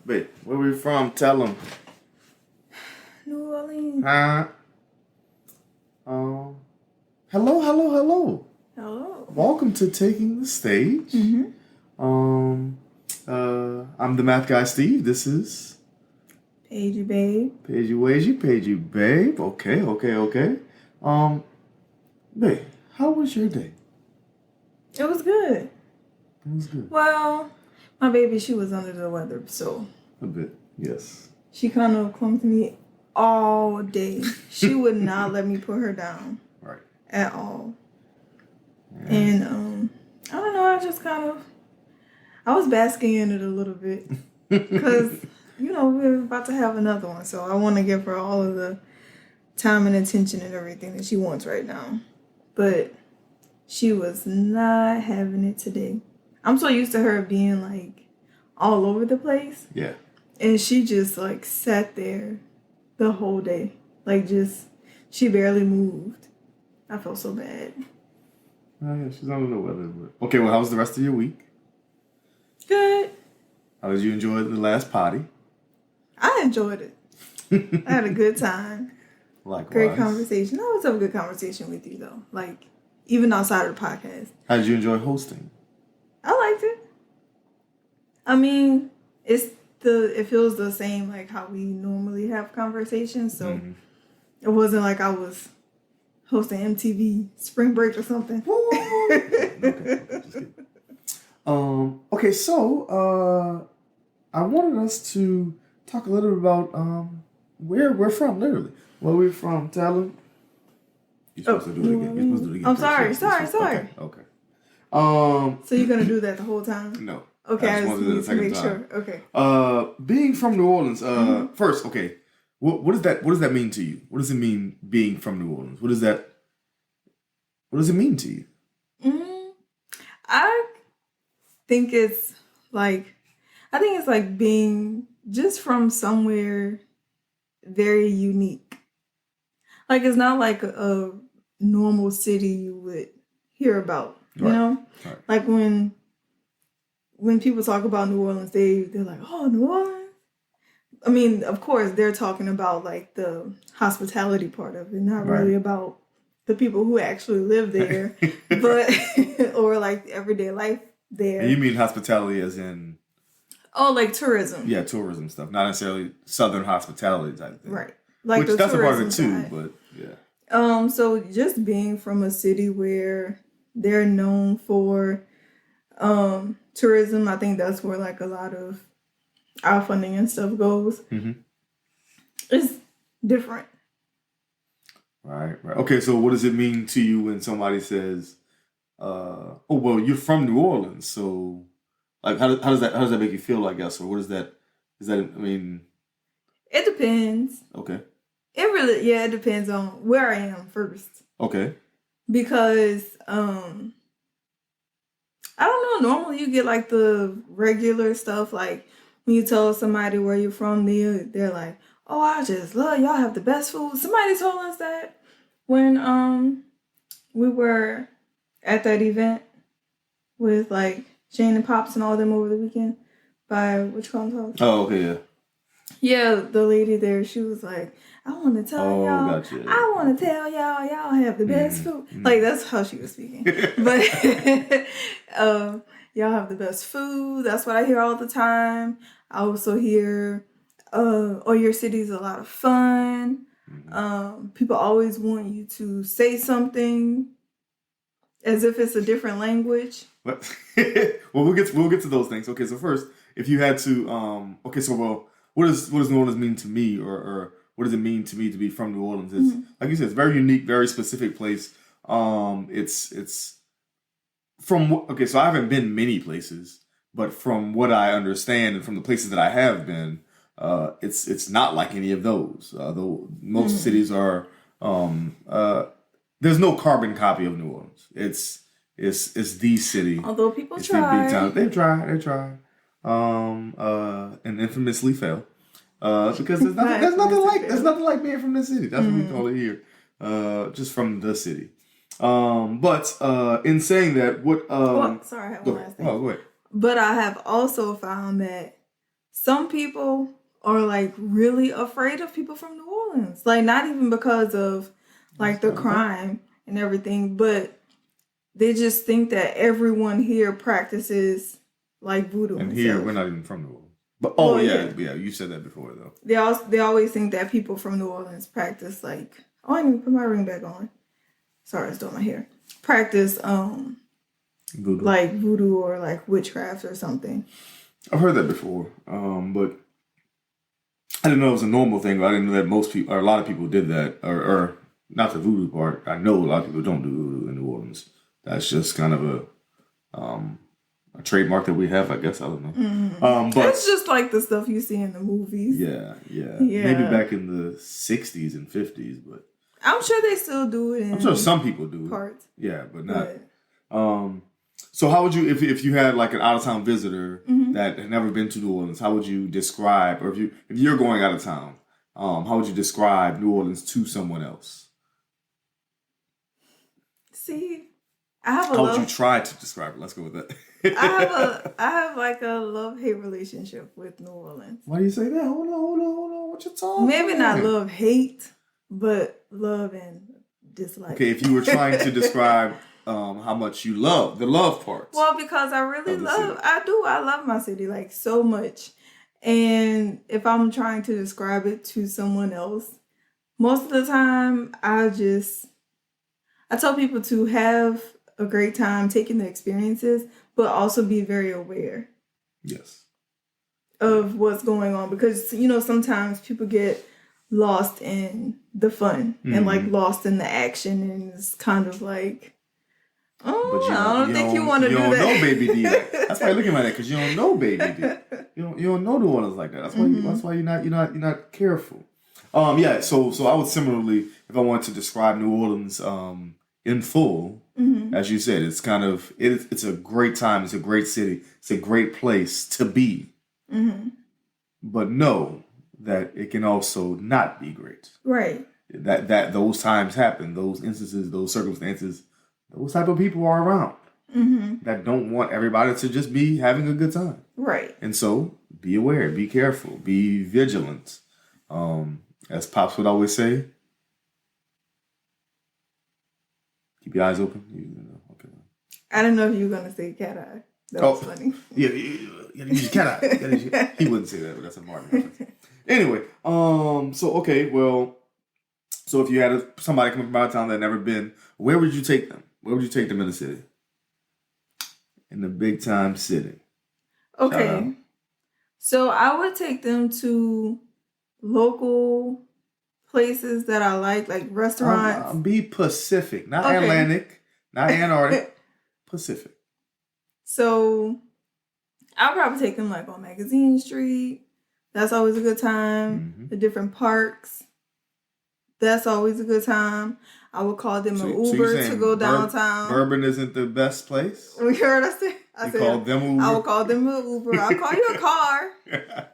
Babe, where we from? Tell them. New Orleans. Huh? Hello. Hello. Welcome to Taking the Stage. I'm the math guy, Steve. This is Paige, babe. Paige, babe. Okay. Babe, how was your day? It was good. It was good. Well, my baby, she was under the weather, so A bit, yes. she kind of clung to me all day. She would not let me put her down. Right. At all. Yeah. And I don't know, I was basking in it a little bit because, we're about to have another one. So I want to give her all of the time and attention and everything that she wants right now. But she was not having it today. I'm so used to her being like all over the place. Yeah. And she just like sat there the whole day. She barely moved. I felt so bad. Oh, yeah, she's under the weather. But... Okay, well, how was the rest of your week? Good. How did you enjoy the last potty? I enjoyed it. I had a good time. Likewise. Great conversation. I always have a good conversation with you, though. Like, even outside of the podcast. How did you enjoy hosting? I liked it. I mean, it feels the same like how we normally have conversations. So it wasn't like I was hosting MTV Spring Break or something. Okay, just kidding. Okay, so I wanted us to talk a little bit about where we're from, literally. Where we're from, tell them. You're supposed to do it again. You're supposed to do it again. I'm sorry. Okay. So you're gonna do that the whole time? No. Okay, I just need to make time. sure. Okay. Being from New Orleans, first, okay, what does that mean to you? What does it mean being from New Orleans? What does it mean to you? I think it's like being just from somewhere very unique. Like, it's not like a normal city you would hear about, you know? Right. Like when people talk about New Orleans, they're like, oh, New Orleans? I mean, of course, they're talking about like the hospitality part of it, not really about the people who actually live there, but or like everyday life there. You mean hospitality as in? Oh, like tourism. Yeah, tourism stuff, not necessarily Southern hospitality type thing. Right. Like which that's a part of it too, side. but yeah. So just being from a city where they're known for tourism, I think that's where like a lot of our funding and stuff goes. It's different. Right. Okay, so what does it mean to you when somebody says, "Oh, well, you're from New Orleans," so like how does that make you feel? I guess, or what is that? Is that I mean? It depends. Okay. It depends on where I am first. Okay. Because I don't know. Normally, you get like the regular stuff. Like when you tell somebody where you're from, they're like, "Oh, I just love y'all have the best food." Somebody told us that when we were at that event with like Shane and Pops and all them over the weekend by which comes house. Oh, okay, yeah. Yeah, the lady there, she was like, I want to tell y'all, gotcha. I want to tell y'all have the best food. Like, that's how she was speaking. But y'all have the best food. That's what I hear all the time. I also hear, your city's a lot of fun. People always want you to say something as if it's a different language. Well, we'll get to those things. Okay, so first, if you had to, what does New Orleans mean to me, or what does it mean to me to be from New Orleans? It's like you said, it's a very unique, very specific place. It's from okay, so I haven't been many places, but from what I understand and from the places that I have been, it's not like any of those. Though most cities are, there's no carbon copy of New Orleans. It's the city. Although people try. They try. And infamously fail. Because there's nothing like being from the city. That's what we call it here. Just from the city. But in saying that, what? Sorry, I have one last thing. Oh, go ahead. But I have also found that some people are like really afraid of people from New Orleans. Like not even because of like the crime and everything, but they just think that everyone here practices like voodoo. And and here stuff. we're not even from New Orleans. But yeah, you said that before though. They always think that people from New Orleans practice like I didn't even put my ring back on. Sorry, I was doing my hair. Practice Voodoo. like voodoo or like witchcraft or something. I've heard that before, but I didn't know it was a normal thing. I didn't know that most people, or a lot of people, did that, or not the voodoo part. I know a lot of people don't do voodoo in New Orleans. That's just kind of a trademark that we have, I guess. I don't know. Mm-hmm. But it's just like the stuff you see in the movies. Yeah. Maybe back in the 60s and 50s, but I'm sure they still do it. I'm sure some people do parts. Yeah, but not. So how would you, if you had like an out of town visitor that had never been to New Orleans, how would you describe, or if you're going out of town, how would you describe New Orleans to someone else? See, I have how would you try to describe it? Let's go with that. I have like a love-hate relationship with New Orleans. Why do you say that? Hold on. What you talking? Maybe not love-hate, but love and dislike. Okay, if you were trying to describe how much you love the love part. Well, because I really I love my city like so much. And if I'm trying to describe it to someone else, most of the time I tell people to have a great time taking the experiences, but also be very aware. Yes. Of what's going on, because sometimes people get lost in the fun and like lost in the action, and it's kind of like, I don't think you want to do that. You don't know Baby D. That's why you're looking at it, because you don't know Baby D. You don't know New Orleans like that. That's why that's why you're not careful. So I would similarly, if I wanted to describe New Orleans in full, as you said, it's kind of it's a great time. It's a great city. It's a great place to be. But know that it can also not be great. Right. That those times happen. Those instances, those circumstances. Those type of people are around that don't want everybody to just be having a good time. Right. And so be aware, be careful, be vigilant. As Pops would always say, keep your eyes open. Okay. I don't know if you were going to say cat eye. That was funny. Yeah, use your cat eye. He wouldn't say that, but that's a Martin reference. Anyway, so if you had somebody coming from out of town that had never been, where would you take them? Where would you take them in the city? In the big time city. Okay. So I would take them to local places that I like restaurants. Be Pacific, not Atlantic, not Antarctic, Pacific. So I'll probably take them like on Magazine Street. That's always a good time. The different parks. That's always a good time. I would call them an Uber to go downtown. Bourbon isn't the best place? You heard us say? I said, called them Uber? I would call them an Uber. I'll call you a car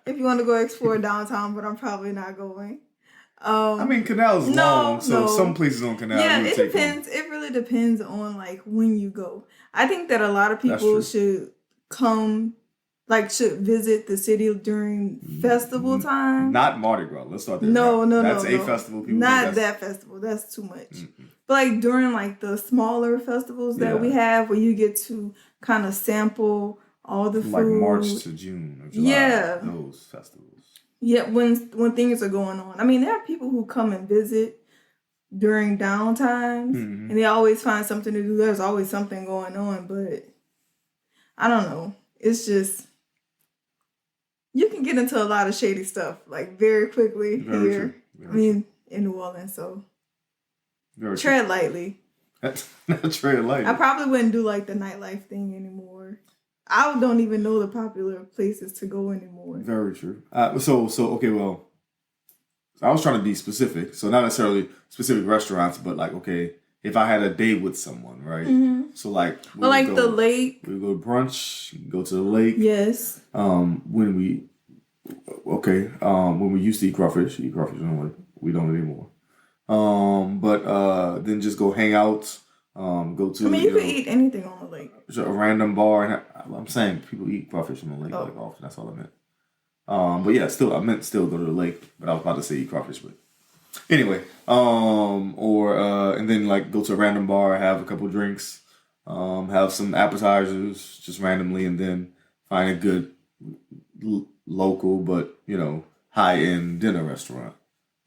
if you want to go explore downtown, but I'm probably not going. Canal's long, so some places on Canal. Yeah, it depends. It really depends on like when you go. I think that a lot of people should should visit the city during festival time. Not Mardi Gras. Let's start there. No. That's a festival. People not that festival. That's too much. But like during like the smaller festivals that we have, where you get to kind of sample all the food. Like March to June or July. Those festivals. Yeah, when things are going on. I mean, there are people who come and visit during downtimes, and they always find something to do. There's always something going on, but I don't know. It's just you can get into a lot of shady stuff like very quickly here. In New Orleans, so tread lightly. Tread lightly. I probably wouldn't do like the nightlife thing anymore. I don't even know the popular places to go anymore. Very true. So I was trying to be specific. So not necessarily specific restaurants, but like, okay, if I had a date with someone, right? So like, the lake. We go to brunch, go to the lake. Yes. When we used to eat crawfish on the lake. We don't anymore. But then just go hang out. Go to. You can eat anything on the lake. A random bar, and I'm saying people eat crawfish on the lake like often. That's all I meant. But yeah, still, I meant still go to the lake, but I was about to say eat crawfish, but anyway, and then like go to a random bar, have a couple drinks, have some appetizers just randomly, and then find a good local but high end dinner restaurant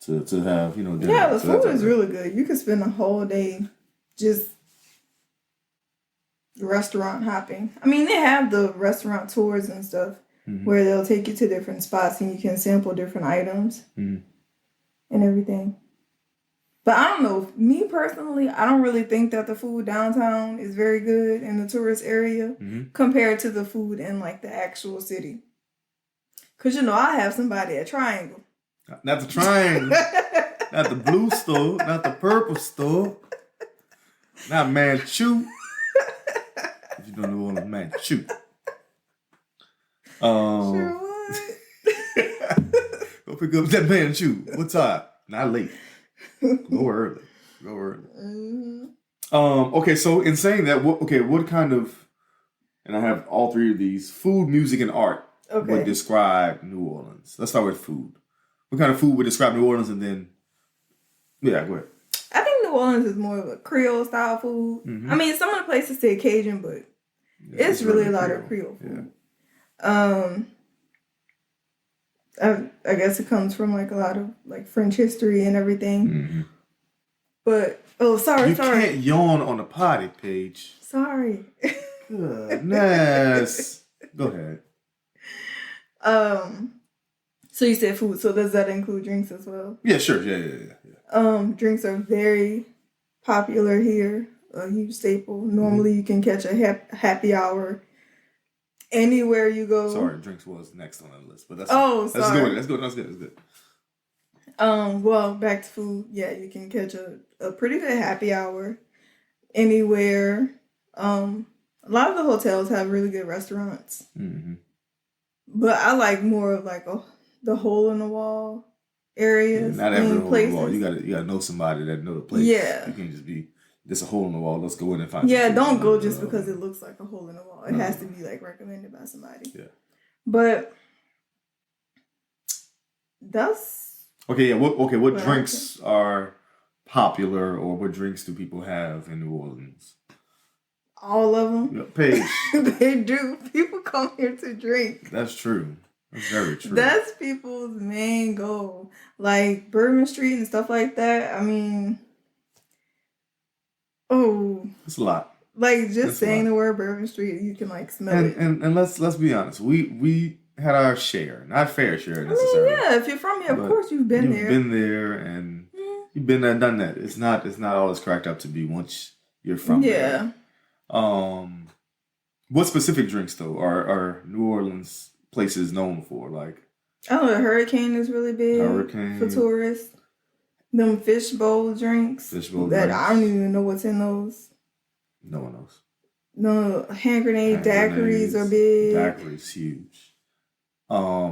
to have dinner. Yeah, the So food is really good. You could spend a whole day just restaurant hopping. I mean, they have the restaurant tours and stuff where they'll take you to different spots and you can sample different items and everything. But I don't know. Me personally, I don't really think that the food downtown is very good in the tourist area compared to the food in like the actual city. Because I have somebody at Triangle. Not the Triangle. Not the blue store. Not the purple store. Not Manchu. If you don't know what Manchu. Sure would. Go pick up that Manchu. What time? Not late. Go early. Okay, so in saying that, what kind of, and I have all three of these, food, music, and art would describe New Orleans. Let's start with food. What kind of food would describe New Orleans, and then, yeah, go ahead. I think New Orleans is more of a Creole style food. I mean, some of the places say Cajun, but it's really a lot of Creole food. Yeah. I guess it comes from like a lot of like French history and everything. But sorry. You can't yawn on the potty, Paige. Sorry. Goodness. Go ahead. So you said food. So does that include drinks as well? Yeah, sure. Yeah. Drinks are very popular here. A huge staple. Normally you can catch a happy hour anywhere you go. Sorry, drinks was next on the list, but that's sorry. That's good. Well, back to food. Yeah, you can catch a pretty good happy hour anywhere. A lot of the hotels have really good restaurants, but I like more of like the hole in the wall areas. Yeah, not every hole in the wall. You gotta know somebody that know the place. Yeah, you can't just be. There's a hole in the wall. Let's go in and find. Yeah, don't go just because it looks like a hole in the wall. It has to be like recommended by somebody. Yeah. But that's okay. Yeah. What drinks are popular, or what drinks do people have in New Orleans? All of them. Yeah, Paige. They do. People come here to drink. That's true. That's very true. That's people's main goal. Like Bourbon Street and stuff like that. I mean. Oh, it's a lot. Like just saying the word Bourbon Street, you can like smell it. And let's be honest. We had our share, not fair share necessarily. I mean, yeah, if you're from here, of course you've been there. You've been there, and you've been there, done that. It's not all it's cracked up to be once you're from there. What specific drinks though are New Orleans places known for? Like, I know the Hurricane is really big for tourists. Them fishbowl drinks. I don't even know what's in those. No one knows. No, hand grenade daiquiris are big. Daiquiris huge. I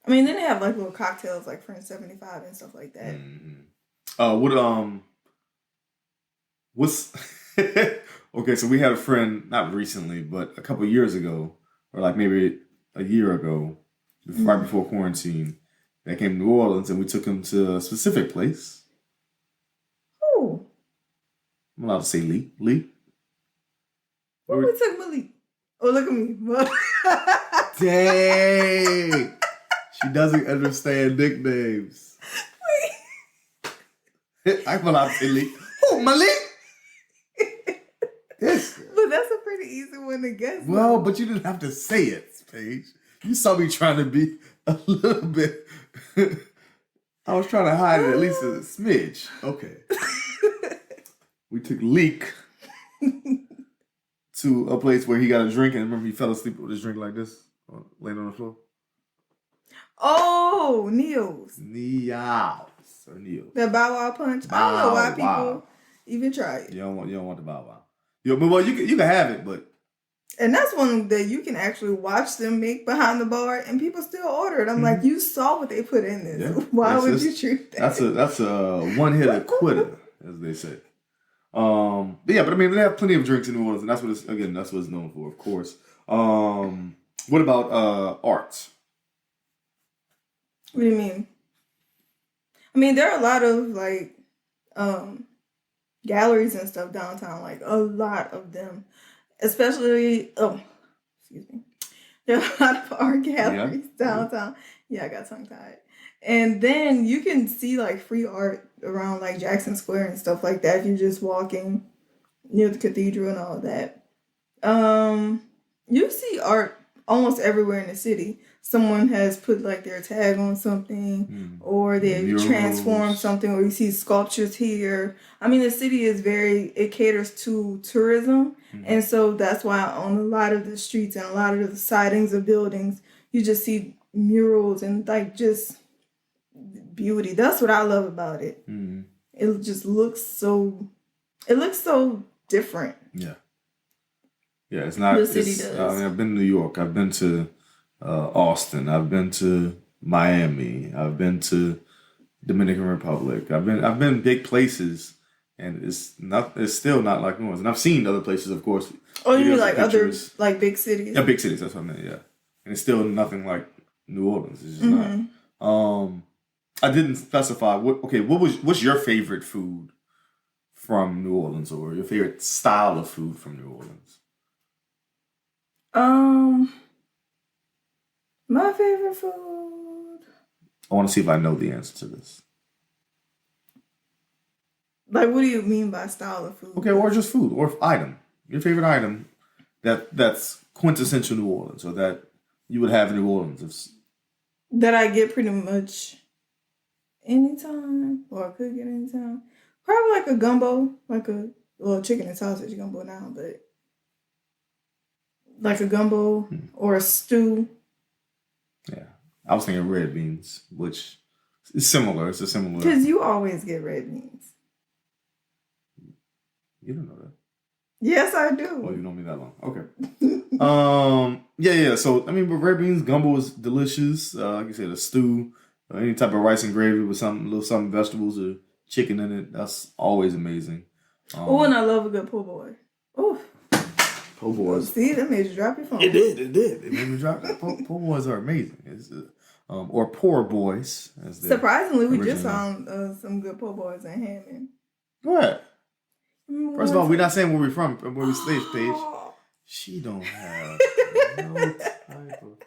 mean, then they have like little cocktails like French 75 and stuff like that. What's okay? So we had a friend, not recently, but a couple years ago, or like maybe a year ago, right before quarantine. That came to New Orleans, and we took him to a specific place. Who? I'm allowed to say Lee. Lee? Where we took Malik? Oh, look at me. Dang! She doesn't understand nicknames. I'm allowed to say Lee. Oh, Malik! Yes. But that's a pretty easy one to guess. Well, but you didn't have to say it, Paige. You saw me trying to be a little bit... I was trying to hide it at least a smidge. Okay. We took Leek to a place where he got a drink, and remember he fell asleep with his drink like this, laying on the floor. Oh, Neil's. Or Neil's. The Bow Wow punch. I don't know why people even try it. You don't want the Bow Wow. Well, you can have it, but. And that's one that you can actually watch them make behind the bar, and people still order it. I'm like, you saw what they put in this. Yeah. Why would you treat that? That's a one-hitter quitter, as they say. But I mean, they have plenty of drinks in New Orleans, and that's what it's known for, of course. What about art? What do you mean? I mean, there are a lot of like um galleries and stuff downtown, like a lot of them. Especially excuse me. There are a lot of art galleries downtown. Yeah, I got tongue tied. And then you can see like free art around like Jackson Square and stuff like that if you're just walking near the cathedral and all of that. You see art almost everywhere in the city. Someone has put like their tag on something, or they transformed something, or you see sculptures here. I mean, the city is it caters to tourism, and so that's why on a lot of the streets and a lot of the sidings of buildings, you just see murals and like just beauty. That's what I love about it. It just looks so. It looks so different. Yeah. Yeah, it's not. The city does. I mean, I've been to New York. I've been to Austin. I've been to Miami. I've been to Dominican Republic. I've been big places, and it's still not like New Orleans. And I've seen other places, of course. Oh, you mean like other like big cities? Yeah, big cities. That's what I meant. Yeah, and it's still nothing like New Orleans. It's just not. I didn't specify what's your favorite food from New Orleans, or your favorite style of food from New Orleans? My favorite food. I want to see if I know the answer to this. Like, what do you mean by style of food? Okay, or just food, or item. Your favorite item that's quintessential New Orleans, or that you would have in New Orleans. That I get pretty much anytime, or I could get anytime. Probably like a gumbo, like a chicken and sausage gumbo now, but like a gumbo or a stew. Yeah, I was thinking red beans, which is similar. It's a similar. Because you always get red beans. You don't know that. Yes, I do. Oh, you know me that long. Okay. Yeah. So, I mean, but red beans, gumbo is delicious. Like you said, a stew, any type of rice and gravy with some vegetables or chicken in it. That's always amazing. And I love a good po' boy. Oh. Po' boys. See, that made you drop your phone. It did. It made me drop that. Po' boys are amazing. Or poor boys. Surprisingly, we just found some good po' boys in Hammond. What? First of all, we're not saying where we're from, where we stay, Paige. She don't have no type of...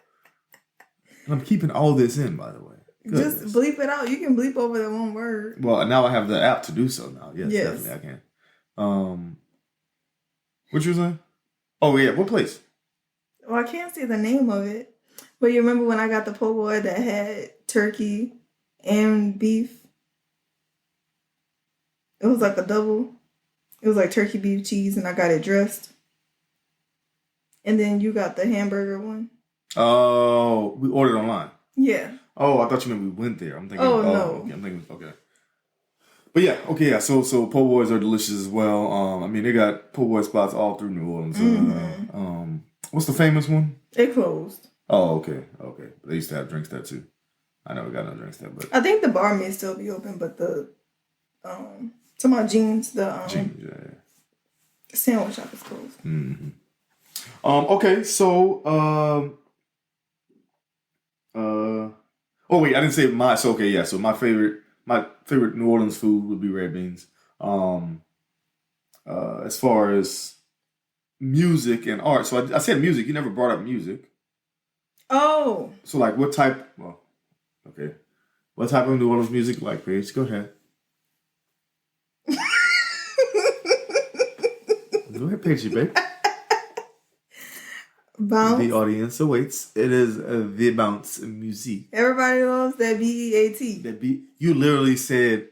And I'm keeping all this in, by the way. Goodness. Just bleep it out. You can bleep over that one word. Well, now I have the app to do so now. Yes. Definitely I can. What you saying? Oh, yeah. What place? Well, I can't say the name of it. But you remember when I got the po' boy that had turkey and beef? It was like a double. It was like turkey, beef, cheese, and I got it dressed. And then you got the hamburger one. Oh, we ordered online. Yeah. Oh, I thought you meant we went there. I'm thinking. Oh no. Okay, I'm thinking. Okay. But yeah, okay, yeah. So po' boys are delicious as well. I mean, they got po' boy spots all through New Orleans. What's the famous one? It closed. Oh, okay. They used to have drinks there too. I never got no drinks there, but I think the bar may still be open, but the to my jeans, sandwich shop is closed. Mm-hmm. Okay, so oh wait, I didn't say my. So okay, yeah. So my favorite New Orleans food would be red beans. As far as music and art, so I said music. You never brought up music. Oh. So like, what type? Well, okay. What type of New Orleans music you like, Paige? Go ahead. Go ahead, Paige, babe. Bounce. The audience awaits. It is the bounce music. Everybody loves that BEAT. You literally said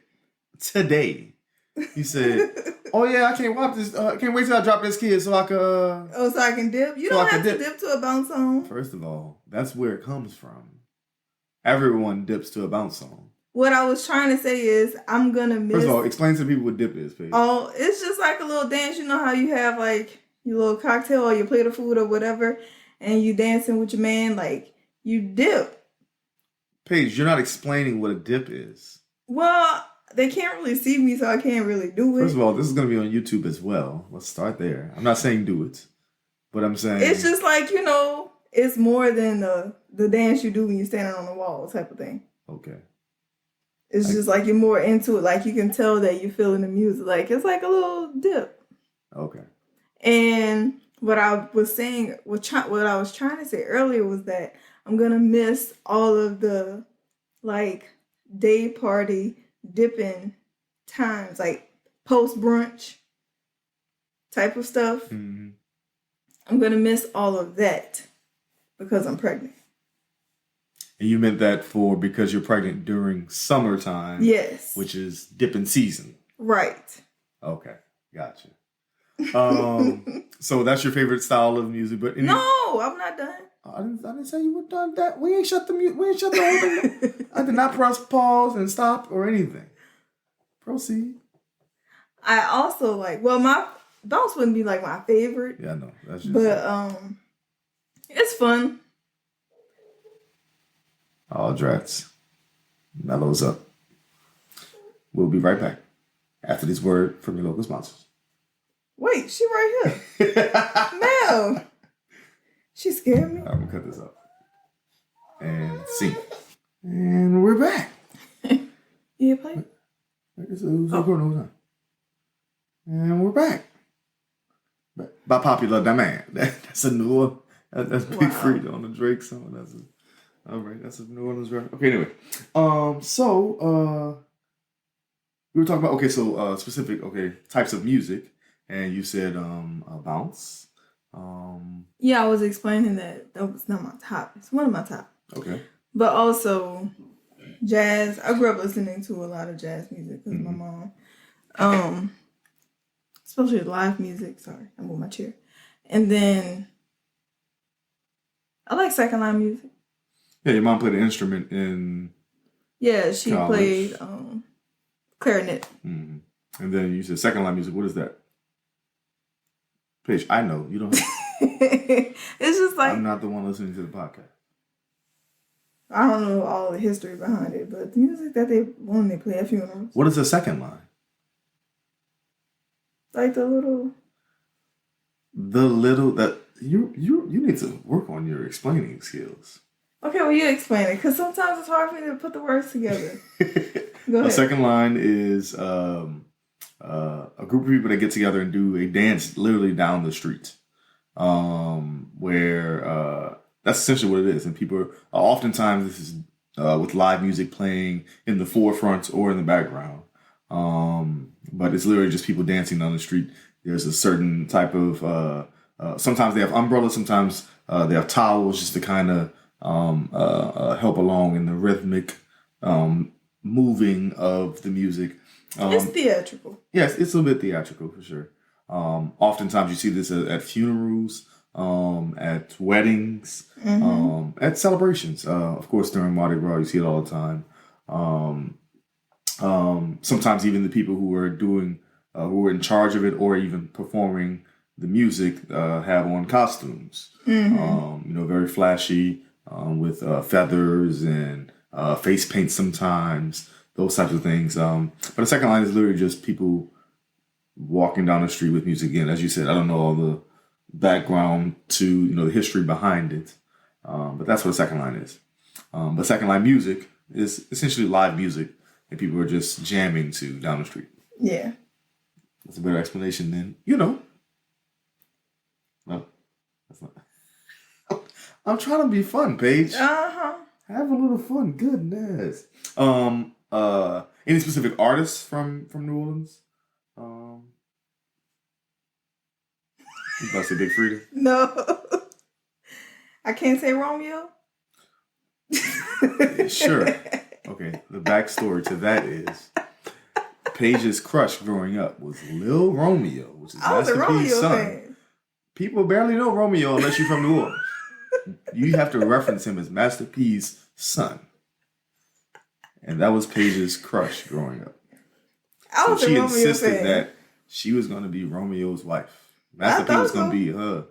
today. You said, "Oh yeah, I can't watch this. I can't wait till I drop this kid so I can." So I can dip. You don't have to dip to a bounce song. First of all, that's where it comes from. Everyone dips to a bounce song. What I was trying to say is, I'm gonna miss. First of all, explain to people what dip is, Paige. Oh, it's just like a little dance. You know how you have like your little cocktail or your plate of food or whatever, and you dancing with your man, like you dip. Paige, you're not explaining what a dip is. Well, they can't really see me, so I can't really do it. First of all, this is going to be on YouTube as well. Let's start there. I'm not saying do it, but I'm saying... It's just like, it's more than the dance you do when you're standing on the wall type of thing. Okay. It's just like you're more into it. Like you can tell that you're feeling the music. Like it's like a little dip. Okay. And what I was saying, what I was trying to say earlier was that I'm gonna miss all of the like day party dipping times, like post brunch type of stuff. Mm-hmm. I'm gonna miss all of that because I'm pregnant. And you meant that for because you're pregnant during summertime. Yes. Which is dipping season. Right. Okay. Gotcha. So that's your favorite style of music, but no, I'm not done. I didn't say you were done. That we ain't shut the whole thing. I did not press pause and stop or anything. Proceed. I also like. Well, my bounce wouldn't be like my favorite. Yeah, I know. That's just but it's fun. All drats. Mellows up. We'll be right back after this word from your local sponsors. Wait, she right here. Mel. She scared me. I'm gonna cut this up. And see. And we're back. Yeah, play. It's recording the whole time. And we're back. By popular demand. That's a new one. That's Big Freedia on the Drake song. All right, that's a New Orleans reference. Okay, anyway. We were talking about, specific, types of music. And you said bounce. Yeah, I was explaining that was not my top. It's one of my top. Okay. But also jazz. I grew up listening to a lot of jazz music because my mom. Especially live music. Sorry, I moved my chair. And then I like second line music. Yeah, your mom played an instrument in Yeah, she college. played clarinet. Mm-hmm. And then you said second line music. What is that? Paige, I know. You don't. It's just like I'm not the one listening to the podcast. I don't know all the history behind it, but the music that they play at funerals. What is the second line? Like the little that you need to work on your explaining skills. Okay, well you explain it because sometimes it's hard for me to put the words together. Go ahead. A second line is a group of people that get together and do a dance literally down the street, where that's essentially what it is. And people oftentimes this is with live music playing in the forefront or in the background. But it's literally just people dancing down the street. There's a certain type of sometimes they have umbrellas, sometimes they have towels just to kind of help along in the rhythmic moving of the music. It's theatrical. Yes, it's a little bit theatrical for sure. Oftentimes you see this at funerals, at weddings, at celebrations. Of course, during Mardi Gras, you see it all the time. Sometimes even the people who are doing, who are in charge of it or even performing the music have on costumes. Very flashy with feathers and face paint sometimes, those types of things. But the second line is literally just people walking down the street with music. Again, as you said, I don't know all the background to the history behind it, but that's what the second line is. But second line music is essentially live music that people are just jamming to down the street. Yeah. That's a better explanation than, No, that's not. I'm trying to be fun, Paige. Uh-huh. Have a little fun. Goodness. Any specific artists from New Orleans? You about to say Big Freedia? No. I can't say Romeo? Sure. Okay, the backstory to that is Paige's crush growing up was Lil Romeo, which is I was a Master P's Romeo son. fan. People barely know Romeo unless you're from New Orleans. You have to reference him as Master P's son. And that was Paige's crush growing up. I was so she a Romeo insisted fan. that she was going to be Romeo's wife. Master P was going to be her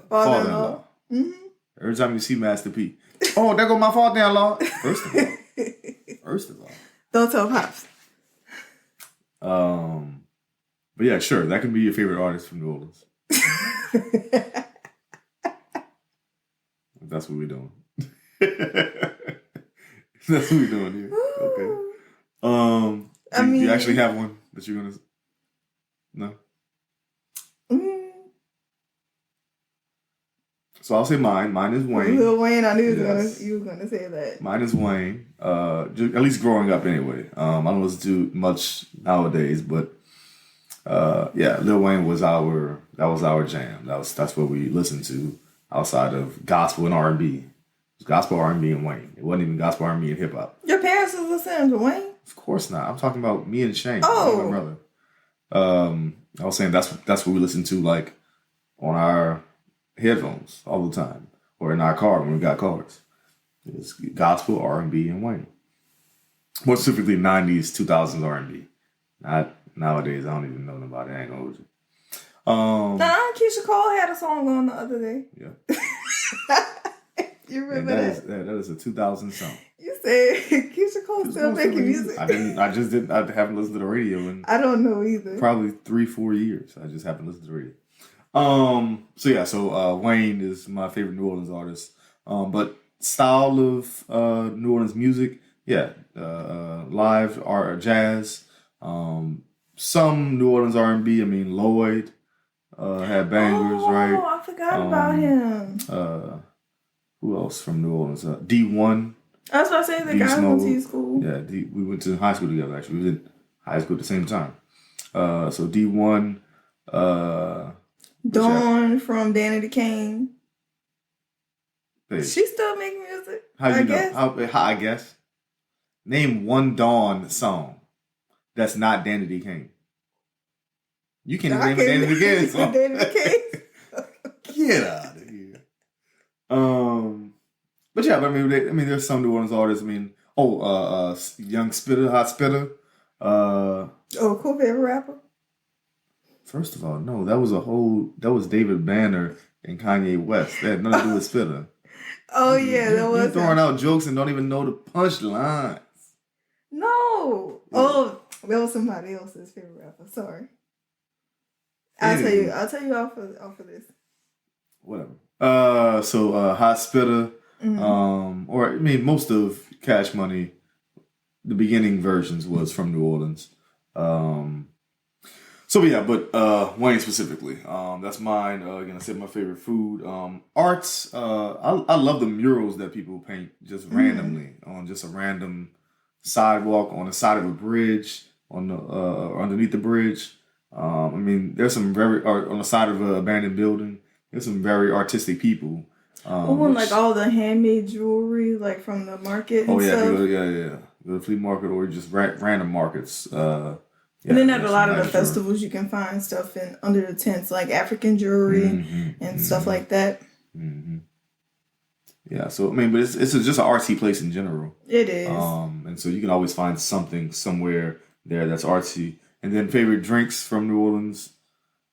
father-in-law. Mm-hmm. Every time you see Master P, oh, there go my father-in-law. First of all. Don't tell Pops. But yeah, sure, that can be your favorite artist from New Orleans. That's what we're doing. That's what we're doing here. Okay. Do you actually have one that you're gonna? No. So I'll say mine. Mine is Wayne. Lil Wayne. I knew you were gonna say that. Mine is Wayne. At least growing up, anyway. I don't listen to much nowadays, but Lil Wayne was our jam. That's what we listened to outside of gospel and R&B. It was gospel, R&B, and Wayne. It wasn't even gospel, R&B, and hip hop. Your parents was listening to Wayne? Of course not. I'm talking about me and Shane. Oh, my brother. I was saying that's what we listened to, like, on our headphones all the time, or in our car when we got cars. It's gospel, R&B, and Wayne. More specifically, 90s, 2000s R&B. Not nowadays. I don't even know nobody. I ain't gonna hold you. Keisha Cole had a song on the other day. Yeah. You remember that? That is a 2000 song. You said Keisha Cole still making music. I haven't listened to the radio in I don't know either. Probably 3-4 years. I just haven't listened to the radio. So Wayne is my favorite New Orleans artist. But style of New Orleans music, live art, jazz, some New Orleans R&B. I mean, Lloyd had bangers, right? Oh, I forgot about him. Who else from New Orleans? D1. I was about to say the guy went to school. Yeah, we went to high school together, actually. We was in high school at the same time. So D1. Dawn from Danity Kane. Hey. She's still making music. How you know? I guess. Name one Dawn song that's not Danity Kane. You can't even name a Danity Kane song. Danity Kane. Get out of here. But I mean, there's some New Orleans artists. I mean, Young Spitter, Hot Spitter. Cool favorite rapper. First of all, no, that was David Banner and Kanye West. That had nothing to do with Spitter. Oh yeah, that was. You're throwing out jokes and don't even know the punchlines. No. Yeah. Oh, that was somebody else's favorite rapper. Sorry. I'll tell you off of this. Whatever. Hot Spitter. Mm-hmm. Or I mean, most of Cash Money, the beginning versions was from New Orleans. Wayne specifically. That's mine. Again, I said my favorite food. Arts. I love the murals that people paint just randomly on just a random sidewalk, on the side of a bridge, on the underneath the bridge. I mean, there's some on the side of an abandoned building. There's some very artistic people. Like all the handmade jewelry, like from the market. And stuff. Go to the flea market or just random markets. And then at a lot of the festivals, you can find stuff under the tents, like African jewelry and stuff like that. Mm-hmm. Yeah, so I mean, but it's just an artsy place in general. It is. And so you can always find something somewhere there that's artsy. And then favorite drinks from New Orleans.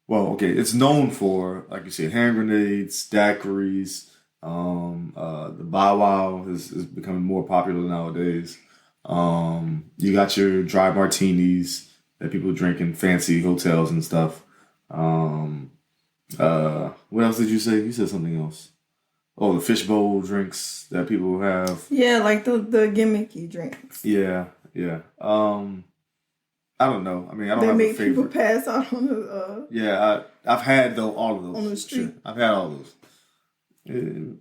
Well, okay, it's known for, like you said, hand grenades, daiquiris. The Bow Wow is becoming more popular nowadays. You got your dry martinis that people drink in fancy hotels and stuff. What else did you say? You said something else. Oh, the fishbowl drinks that people have. Yeah, like the gimmicky drinks. Yeah. I don't know. I mean, I don't have a favorite. They make people pass out on the... Yeah, I've had all of those. On the street. Sure. I've had all of those.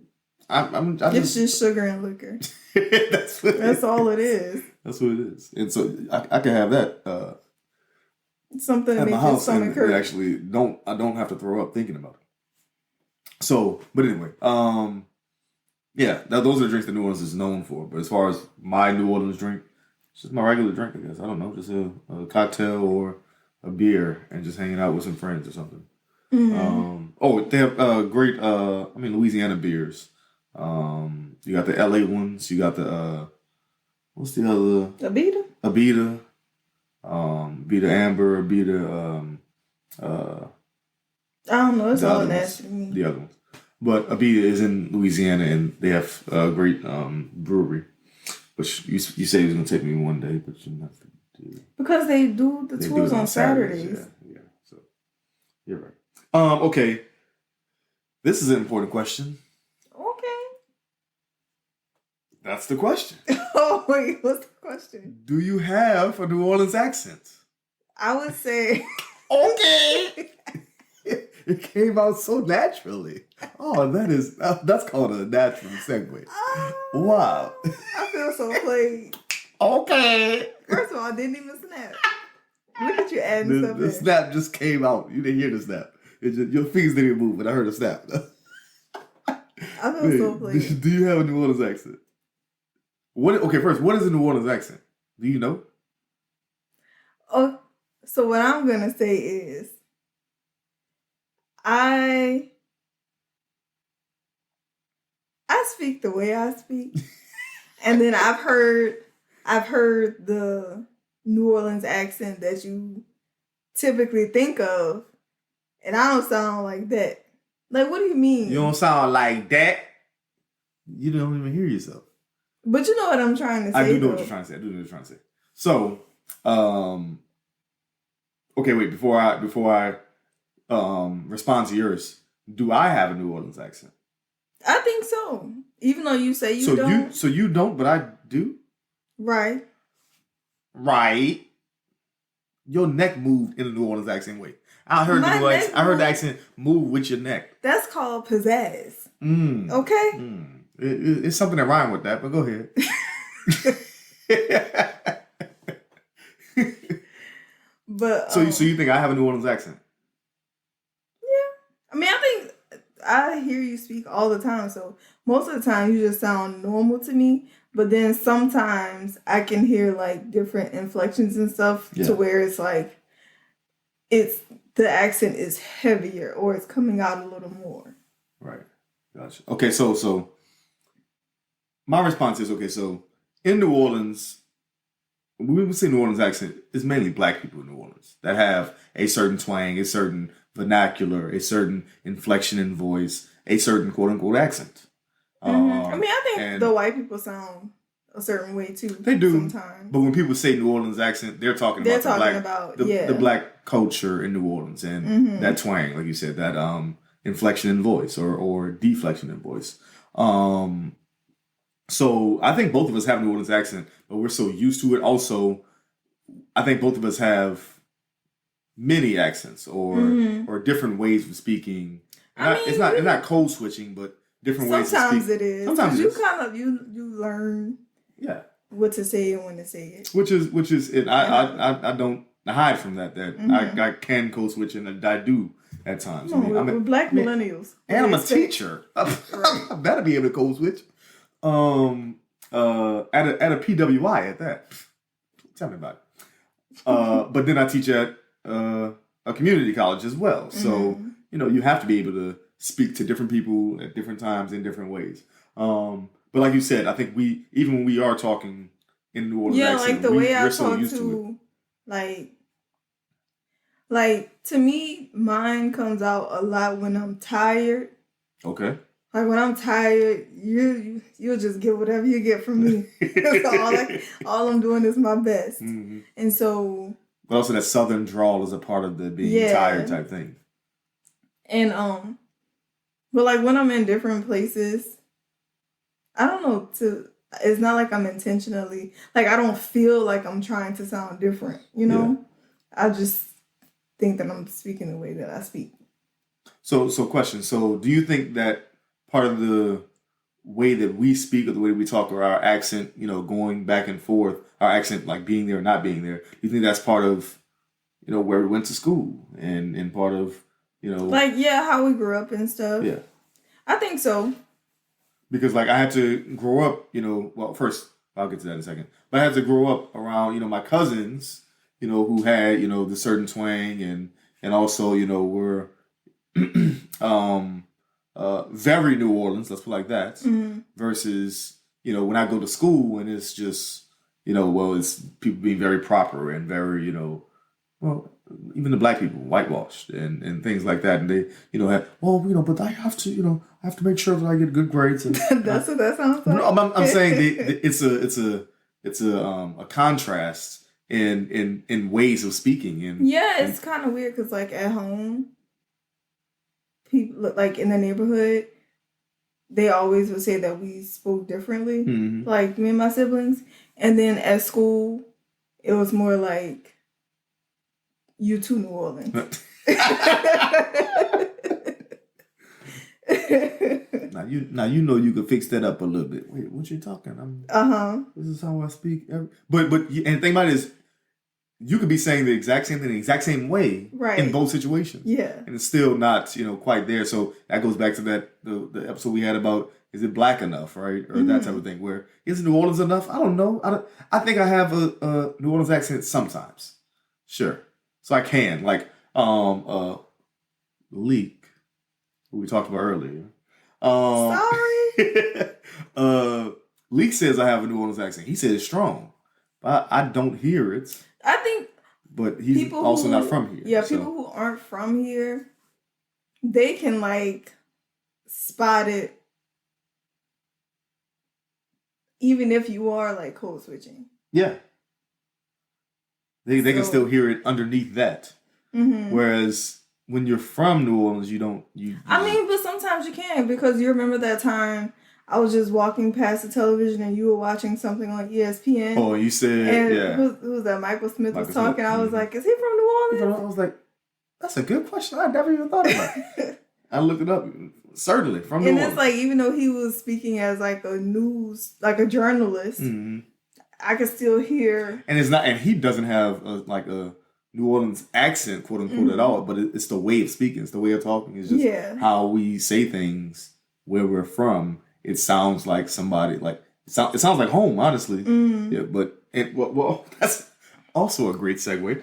It's just sugar and liquor. That's all it is. That's what it is. And so I can have that something at to my make your house stomach and hurt. Actually I don't have to throw up thinking about it. So, but anyway, those are drinks that New Orleans is known for. But as far as my New Orleans drink, it's just my regular drink, I guess. I don't know, just a cocktail or a beer and just hanging out with some friends or something. Mm-hmm. They have great, Louisiana beers. You got the LA ones. You got the, what's the other? Abita. Abita Amber, Abita, I don't know. It's all nasty to me. The other ones. But Abita is in Louisiana and they have a great brewery. Which you say it was going to take me one day, but you're not going to do it. Because they do the tours on Saturdays. Yeah. So, you're right. Okay. This is an important question. Okay. That's the question. Oh, wait, what's the question? Do you have a New Orleans accent? I would say... Okay. It came out so naturally. Oh, that's called a natural segue. Wow. I feel so played. Okay. First of all, I didn't even snap. Look at you adding stuff The in. snap just came out. You didn't hear the snap. Your fingers didn't move, but I heard a snap. I feel so played. Do you have a New Orleans accent? Okay, first, what is a New Orleans accent? Do you know? Oh, so what I'm going to say is, I speak the way I speak. And then I've heard the New Orleans accent that you typically think of, and I don't sound like that. Like, what do you mean? You don't sound like that. You don't even hear yourself. But you know what I'm trying to say. I do know what you're trying to say. So, okay, wait. Before I respond to yours, do I have a New Orleans accent? I think so. Even though you say you don't. So you don't, but I do? Right. Right. Your neck moved in a New Orleans accent. Wait. I heard the accent move with your neck. That's called pizzazz. Okay? It's something that rhymes with that, but go ahead. But so you think I have a New Orleans accent? Yeah. I mean, I think I hear you speak all the time, so most of the time you just sound normal to me. But then sometimes I can hear like different inflections and stuff to where it's like the accent is heavier or it's coming out a little more. Right. Gotcha. Okay, so my response is, okay, so in New Orleans, when we say New Orleans accent, it's mainly black people in New Orleans that have a certain twang, a certain vernacular, a certain inflection in voice, a certain quote-unquote accent. I mean, I think the white people sound a certain way too. They do. Sometimes. But when people say New Orleans accent, they're talking about the black culture in New Orleans and that twang, like you said, that inflection in voice or deflection in voice. So I think both of us have New Orleans accent, but we're so used to it. Also, I think both of us have many accents or different ways of speaking. It's not code switching, but different ways to speak. Sometimes it is. Sometimes you kind of you learn what to say and when to say it. Which is it. I don't hide from that. I can code switch and I do at times. We're black millennials. And I'm a teacher. I better be able to code switch. At a PWI at that. Tell me about it. But then I teach at a community college as well. So, you have to be able to speak to different people at different times in different ways. But like you said, I think even when we are talking in New Orleans accent, like the way I so talk used to like to me, mine comes out a lot when I'm tired. Okay. Like when I'm tired, you'll just get whatever you get from me. So all I'm doing is my best. And so. But also that southern drawl is a part of the being tired type thing. And but like when I'm in different places, I don't know. It's not like I'm intentionally like I don't feel like I'm trying to sound different. I just think that I'm speaking the way that I speak. So question. So do you think that part of the way that we speak or the way we talk or our accent, going back and forth, our accent like being there or not being there, do you think that's part of, where we went to school and part of, how we grew up and stuff? Yeah. I think so. Because I had to grow up, first I'll get to that in a second, but I had to grow up around, my cousins, who had, the certain twang and also, were, very New Orleans, let's put it like that, versus, when I go to school and it's just, it's people being very proper and very, even the black people whitewashed and things like that. And they, but I have to, make sure that I get good grades. And that's what that sounds like. No, I'm saying it's a contrast in ways of speaking. It's kind of weird because at home, people in the neighborhood, they always would say that we spoke differently, Mm-hmm. like me and my siblings. And then at school, it was more like, you to New Orleans. Now you know you could fix that up a little bit. Wait, what you talking? This is how I speak. But and the thing about it is, you could be saying the exact same thing the exact same way in both situations. Yeah. And it's still not, quite there. So that goes back to the episode we had about, is it black enough, right? Or that type of thing. Where, is New Orleans enough? I don't know. I think I have a New Orleans accent sometimes. Sure. So I can. Like, Leak, who we talked about earlier. Sorry. Leak says I have a New Orleans accent. He says it's strong. But I don't hear it. I think, but he's also not from here. Yeah, people who aren't from here, they can like spot it, even if you are like code switching. Yeah, they can still hear it underneath that. Mm-hmm. Whereas when you're from New Orleans, you don't. But sometimes you can, because you remember that time I was just walking past the television and you were watching something on ESPN. Oh, you said, yeah. Who was that? Michael Smith was talking. I was like, is he from New Orleans? I was like, that's a good question. I never even thought about it. I looked it up. Certainly, from New Orleans. And it's like, even though he was speaking as like a journalist, mm-hmm. I could still hear. And it's not, and he doesn't have a New Orleans accent, quote unquote, at all. But it's the way of speaking. It's the way of talking. It's just how we say things where we're from. It sounds like somebody, like, it sounds like home, honestly. Mm. Yeah, but, well, that's also a great segue.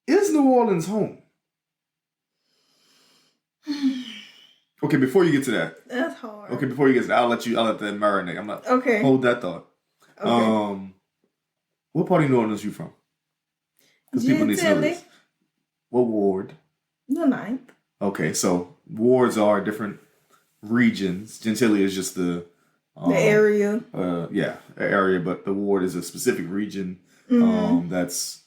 Is New Orleans home? Okay, before you get to that. That's hard. Okay, before you get to that, I'll let that marinate. I'm not, okay. Hold that thought. Okay. What part of New Orleans are you from? Because people need to know this. What ward? The 9th. Okay, so wards are different regions. Gentilly is just the area. Area, but the ward is a specific region. Mm-hmm. That's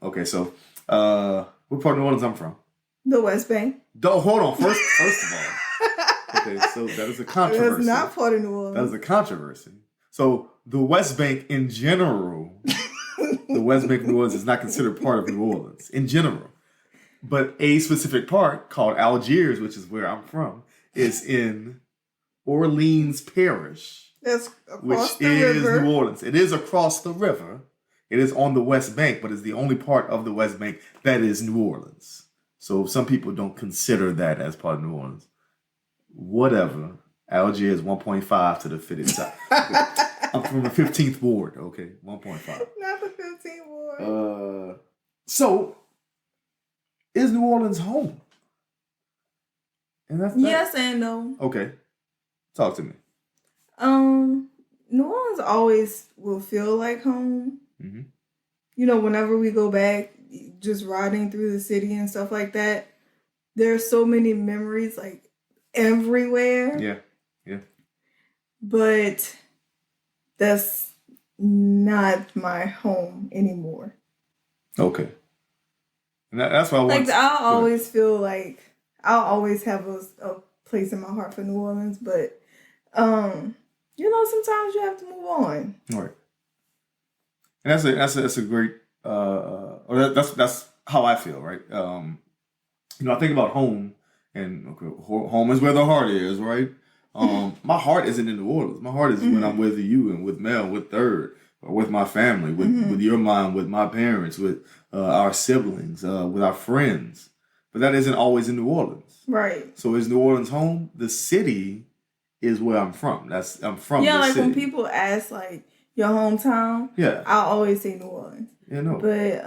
okay. So, what part of New Orleans I'm from? The West Bank. Hold on. First of all, okay. So that is a controversy. That's not part of New Orleans. That is a controversy. So the West Bank in general, the West Bank of New Orleans is not considered part of New Orleans in general, but a specific part called Algiers, which is where I'm from, is in Orleans Parish, which is New Orleans. It is across the river. It is on the West Bank, but it's the only part of the West Bank that is New Orleans. So some people don't consider that as part of New Orleans. Whatever. Algiers 1.5 to the fitted side. I'm from the 15th ward. Okay, 1.5. Not the 15th ward. So, is New Orleans home? And that's yes and no. Okay. Talk to me. New Orleans always will feel like home. Mm-hmm. Whenever we go back, just riding through the city and stuff like that, there's so many memories like everywhere. Yeah. But that's not my home anymore. Okay. And that's why I want. I'll always feel like I'll always have a place in my heart for New Orleans, but sometimes you have to move on. All right. And that's a great that's how I feel, right? I think about home, and home is where the heart is, right? My heart isn't in New Orleans. My heart is when I'm with you and with Mel, with Third, or with my family, with your mom, with my parents, with our siblings, with our friends. But that isn't always in New Orleans. Right. So is New Orleans home? The city is where I'm from. I'm from the city. When people ask like your hometown, I'll always say New Orleans. Yeah, no. But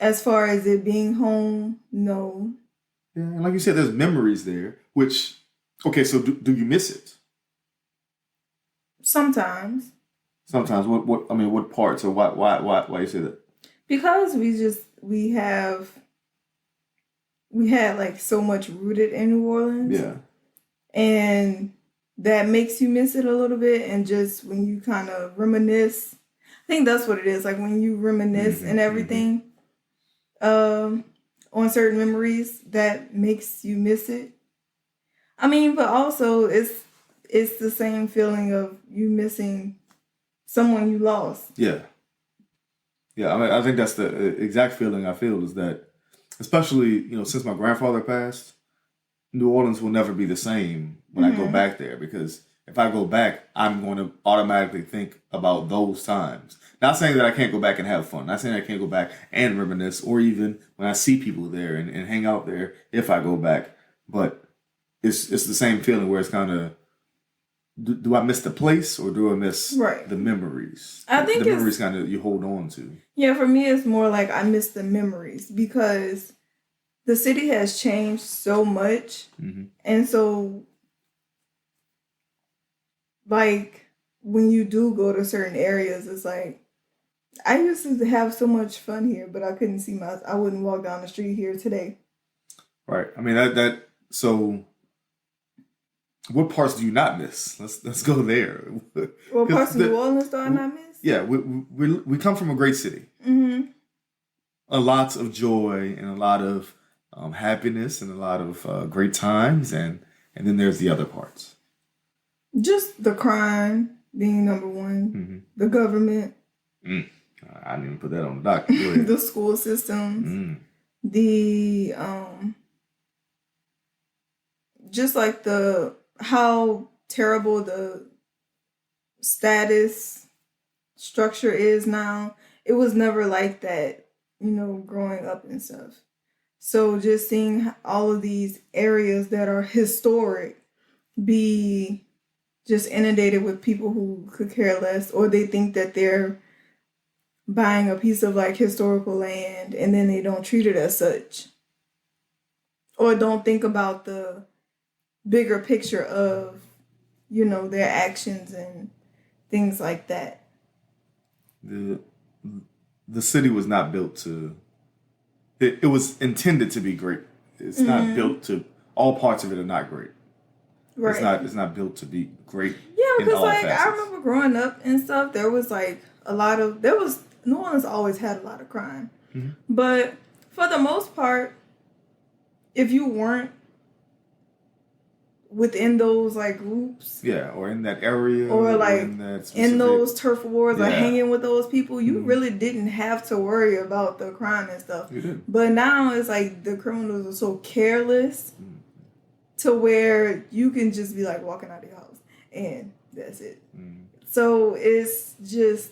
as far as it being home, no. Yeah, and like you said, there's memories there, which, okay, so do you miss it? Sometimes. Sometimes. What parts, or why you say that? Because we had like so much rooted in New Orleans. Yeah. And that makes you miss it a little bit. And just when you kind of reminisce, I think that's what it is. Like when you reminisce and everything on certain memories, that makes you miss it. I mean, but also it's the same feeling of you missing someone you lost. Yeah. Yeah, I mean, I think that's the exact feeling I feel is that, especially, since my grandfather passed, New Orleans will never be the same when I go back there because if I go back, I'm going to automatically think about those times. Not saying that I can't go back and have fun. Not saying I can't go back and reminisce or even when I see people there and hang out there if I go back. But it's the same feeling where it's kind of, do I miss the place or do I miss the memories? I think the memories kind of you hold on to. Yeah, for me, it's more like I miss the memories because the city has changed so much. And so, like, when you do go to certain areas, it's like, I used to have so much fun here, but I couldn't I wouldn't walk down the street here today. Right. I mean, so what parts do you not miss? Let's go there. What parts of New Orleans do I not miss? Yeah, we come from a great city. A lot of joy and a lot of happiness and a lot of great times, and then there's the other parts. Just the crime being number one, the government. I didn't even put that on the docket. The school systems, the just like how terrible the status structure is now. It was never like that, growing up and stuff. So just seeing all of these areas that are historic be just inundated with people who could care less, or they think that they're buying a piece of like historical land and then they don't treat it as such, or don't think about the bigger picture of their actions and things like that. The city was not built to it was intended to be great. It's not built to, all parts of it are not great. Right. It's not built to be great. Yeah, because like facets. I remember growing up and stuff, there was like New Orleans always had a lot of crime. But for the most part, if you weren't within those like groups, or in that area, or like in those turf wars, or hanging with those people, you really didn't have to worry about the crime and stuff. You didn't. But now it's like the criminals are so careless to where you can just be like walking out of your house and that's it. So it's just,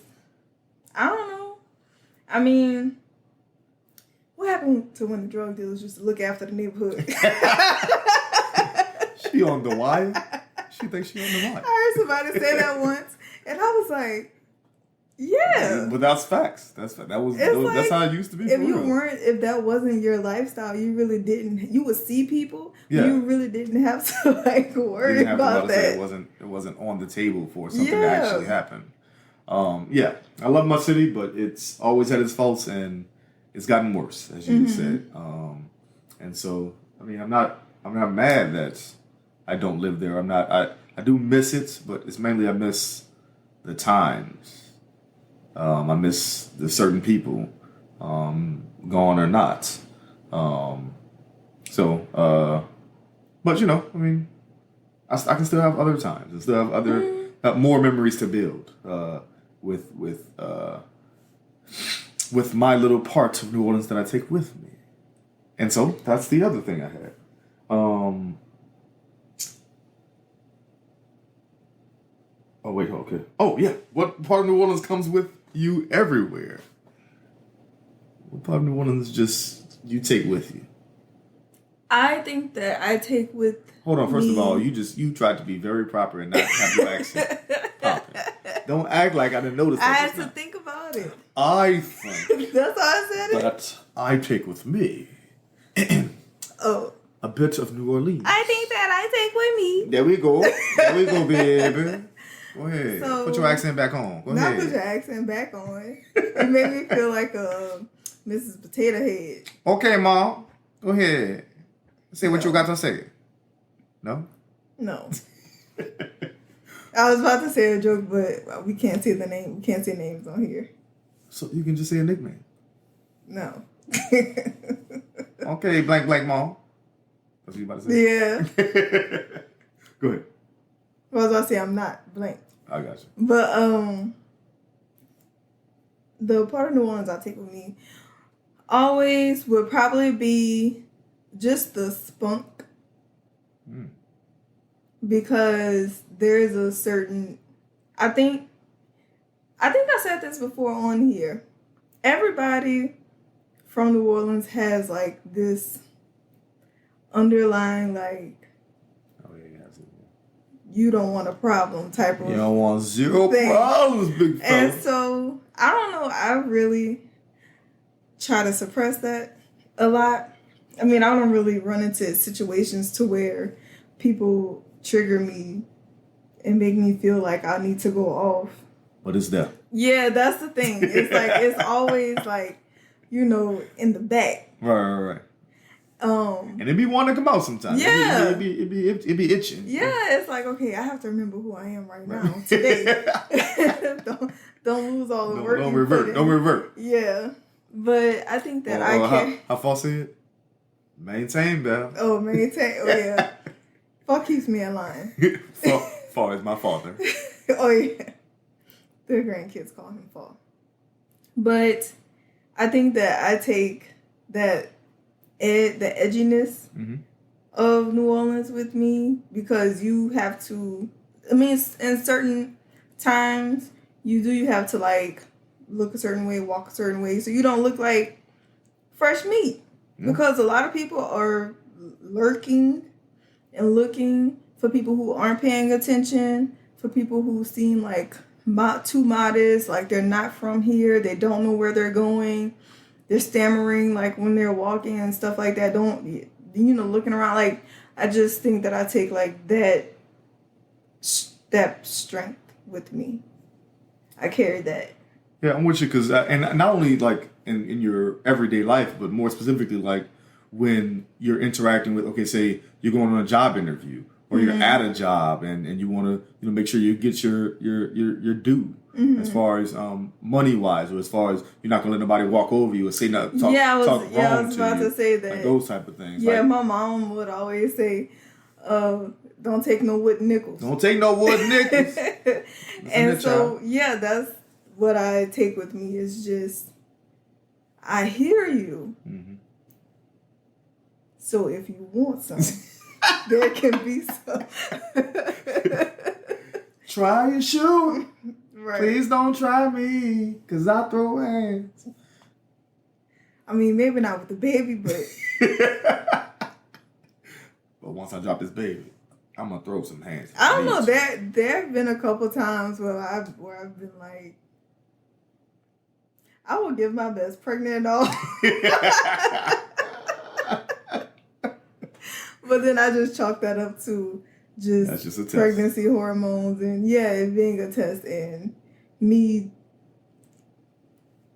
I don't know. I mean, what happened to when the drug dealers used to look after the neighborhood? She on the wire? She thinks she on the wire. I heard somebody say that once, and I was like, yeah. But that's facts. That's how it used to be. If that wasn't your lifestyle, you really didn't. You would see people. Yeah. You really didn't have to like worry about that. It wasn't on the table for something to actually happen. I love my city, but it's always had its faults, and it's gotten worse, as you said. And so, I mean, I'm not mad that I don't live there. I do miss it, but it's mainly I miss the times. I miss the certain people, gone or not. But I mean, I can still have other times. I still have more memories to build with my little part of New Orleans that I take with me. And so that's the other thing I had. Oh wait, okay. Oh yeah, what part of New Orleans comes with you everywhere? What part of New Orleans just you take with you? I think that I take with. Hold on. First of all, you tried to be very proper and not have your accent popping. Don't act like I didn't notice that. I had to think about it. I think. That's how I said it. But I take with me. A bit of New Orleans. I think that I take with me. There we go. There we go, baby. Go ahead. So, put your accent back on. Go ahead. Not put your accent back on. It made me feel like a Mrs. Potato Head. Okay, Mom. Go ahead. Say what you got to say. No? No. I was about to say a joke, but we can't say the name. We can't say names on here. So you can just say a nickname. No. Okay, blank, Mom. That's what you about to say? Yeah. Go ahead. Well, as I say, I'm not blank. I got you. But the part of New Orleans I take with me always would probably be just the spunk. Because there's a certain, I think I said this before on here. Everybody from New Orleans has like this underlying like, Oh yeah, absolutely. You don't want a problem type of. You don't want zero thing. problems, big fella. And so I don't know. I really try to suppress that a lot. I mean, I don't really run into situations to where people trigger me and make me feel like I need to go off. But it's there. Yeah, that's the thing. It's like it's always like, in the back. Right. And it be wanting to come out sometimes. Yeah. It be itching. Yeah, it's like, okay, I have to remember who I am right now today. don't lose all the work. Don't revert. Yeah, but I think that I can. How false is it? Maintain, Belle. Oh, maintain. Oh yeah. Fall keeps me in line. Fall is my father. Oh yeah. Their grandkids call him Fall. But I think that I take the edginess of New Orleans with me, because you have to, I mean, in certain times you have to like look a certain way, walk a certain way, so you don't look like fresh meat. Because a lot of people are lurking and looking for people who aren't paying attention, for people who seem like too modest, like they're not from here, they don't know where they're going, they're stammering like when they're walking and stuff like that, looking around. Like, I just think that I take like that strength with me. I carry that. Yeah, I'm with you, because and not only like in your everyday life, but more specifically like when you're interacting with, okay, say you're going on a job interview or you're at a job and you want to make sure you get your due as far as money wise, or as far as you're not gonna let nobody walk over you or say nothing. Talk I was about to say that. Like those type of things. Yeah, like, my mom would always say, "Don't take no wooden nickels." Don't take no wooden nickels. And so, yeah, that's what I take with me, is just, I hear you. So if you want some, there can be some. Try your shoe. Right. Please don't try me, because I throw hands. I mean, maybe not with the baby, but... But once I drop this baby, I'm going to throw some hands. I don't know. There have been a couple times where I've been like, I will give my best pregnant and all. But then I just chalk that up to just a test. Pregnancy hormones and it being a test and me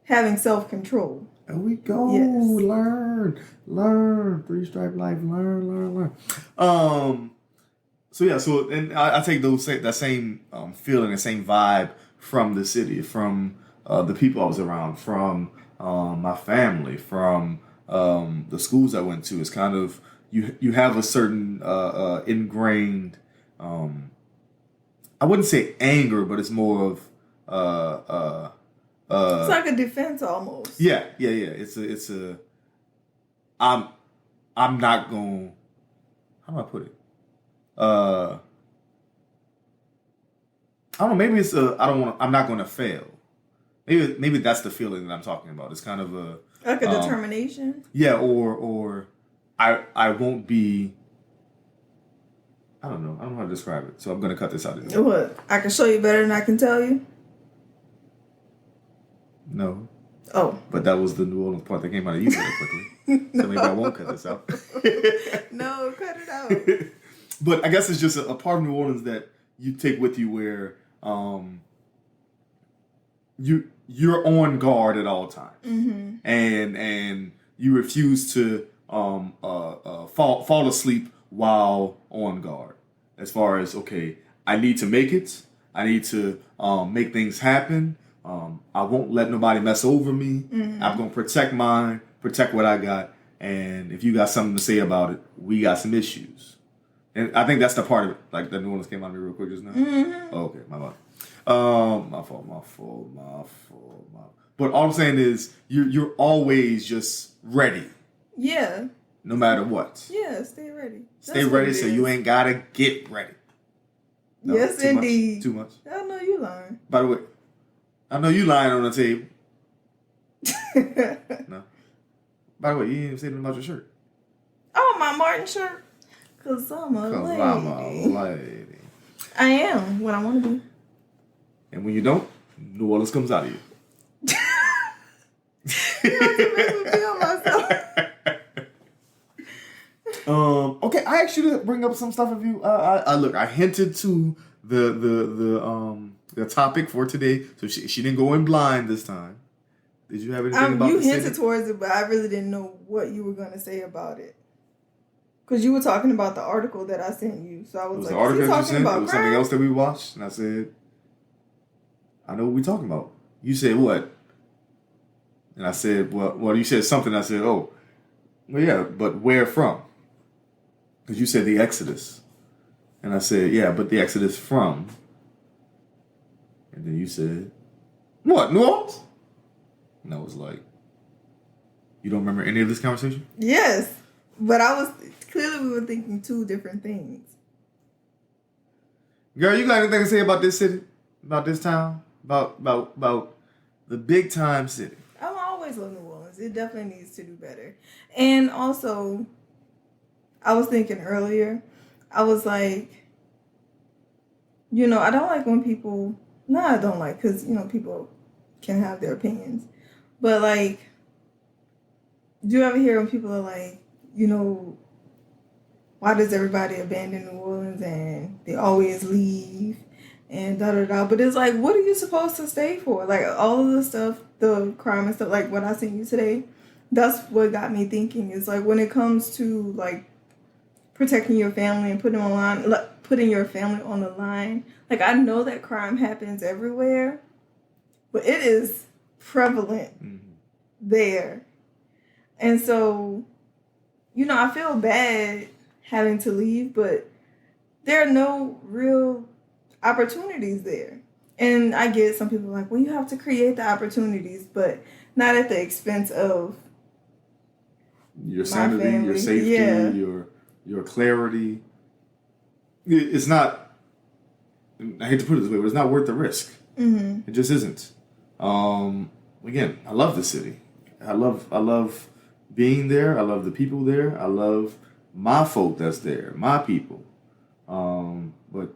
having self-control. There we go. Yes. Learn. 3-stripe life. Learn. So and I take that same feeling, the same vibe from the city, from the people I was around, from my family, from the schools I went to. It's kind of, you have a certain ingrained, I wouldn't say anger, but it's more of it's like a defense almost. Yeah. It's a I'm not going, how do I put it? I don't know, maybe it's I'm not going to fail. Maybe that's the feeling that I'm talking about. It's kind of like a determination. Yeah, or I won't be, I don't know how to describe it. So I'm going to cut this out. What? I can show you better than I can tell you? No. Oh. But that was the New Orleans part that came out of you very quickly. So maybe I won't cut this out. No, cut it out. But I guess it's just a part of New Orleans that you take with you where you're on guard at all times. And you refuse to fall asleep while on guard. As far as, okay, I need to make it. I need to make things happen. I won't let nobody mess over me. I'm going to protect what I got. And if you got something to say about it, we got some issues. And I think that's the part of it. Like the New Orleans came out of me real quick just now. Mm-hmm. Oh, okay, my bad. My fault. But all I'm saying is you're always just ready. Yeah. No matter what. Yeah, stay ready. Stay ready so you ain't gotta get ready. No, yes, too indeed. Much, too much. I know you lying. By the way, I know you lying on the table. No. By the way, you didn't even say anything about your shirt. Oh, my Martin shirt. Cause I'm a lady. I am what I want to be. And when you don't, New Orleans comes out of you. You have to make me feel myself. Okay, I asked you to bring up some stuff. If you, I hinted to the topic for today, so she didn't go in blind this time. Did you have anything about you the city? You hinted towards it, but I really didn't know what you were going to say about it. Because you were talking about the article that I sent you, so I was like, the article is he that you talking sent? about It was something else that we watched, and I said, I know what we're talking about. You said what? And I said, well, you said something. I said, oh, well, yeah, but where from? Because you said the Exodus. And I said, yeah, but the Exodus from. And then you said, what, New Orleans? And I was like, you don't remember any of this conversation? Yes, but clearly we were thinking two different things. Girl, you got anything to say about this city? About this town? About the big time city? I always love New Orleans. It definitely needs to do better. And also, I was thinking earlier, I was like, I don't like when people, I don't like, because, people can have their opinions. But, like, do you ever hear when people are like, why does everybody abandon New Orleans and they always leave and da-da-da? But it's like, what are you supposed to stay for? Like, all of the stuff, the crime and stuff, like what I sent you today, that's what got me thinking. Is like, when it comes to, like, protecting your family and putting your family on the line, like, I know that crime happens everywhere, but it is prevalent there. And so, I feel bad having to leave, but there are no real opportunities there. And I get some people like, well, you have to create the opportunities, but not at the expense of your sanity, your safety, your clarity. It's not, I hate to put it this way, but it's not worth the risk. Mm-hmm. It just isn't. Again, I love the city. I love being there. I love the people there. I love my folk that's there, my people. But